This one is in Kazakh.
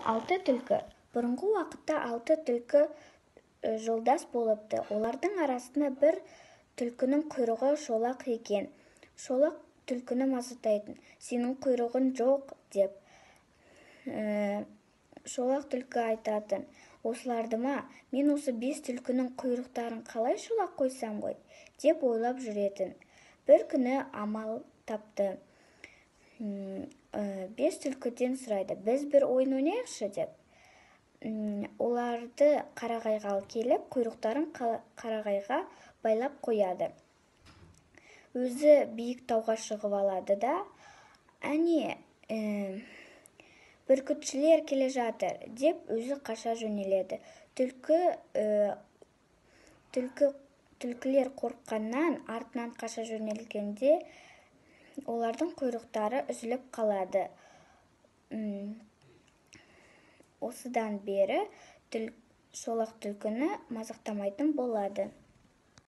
Алты түлкі. Бұрынғы уақытта алты түлкі жолдас болыпты. Олардың арасында бір түлкінің құйрығы шолақ екен. Шолақ түлкіні мазақтайтын: «Сенің құйрығың жоқ», деп. Шолақ түлкі айтатын: «Осыларды ма, мен осы 5 түлкінің құйрықтарын қалай шолақ қойсам ғой», деп ойлап жүретін. Бір күні амал тапты. 5 түлкіден сұрайды: «Біз бір ойын ойнайықшы», деп. Оларды қарағайға алып келіп, құйрықтарын қарағайға байлап қояды. Өзі биік тауға шығып алады да: «Әне, бүркітшілер келе жатыр», деп өзі қаша жөнеледі. Түлкілер қорыққаннан артынан қаша жөнелгенде олардың құйрықтары үзіліп қалады. Осыдан бері шолақ түлкіні мазақтамайтын болады.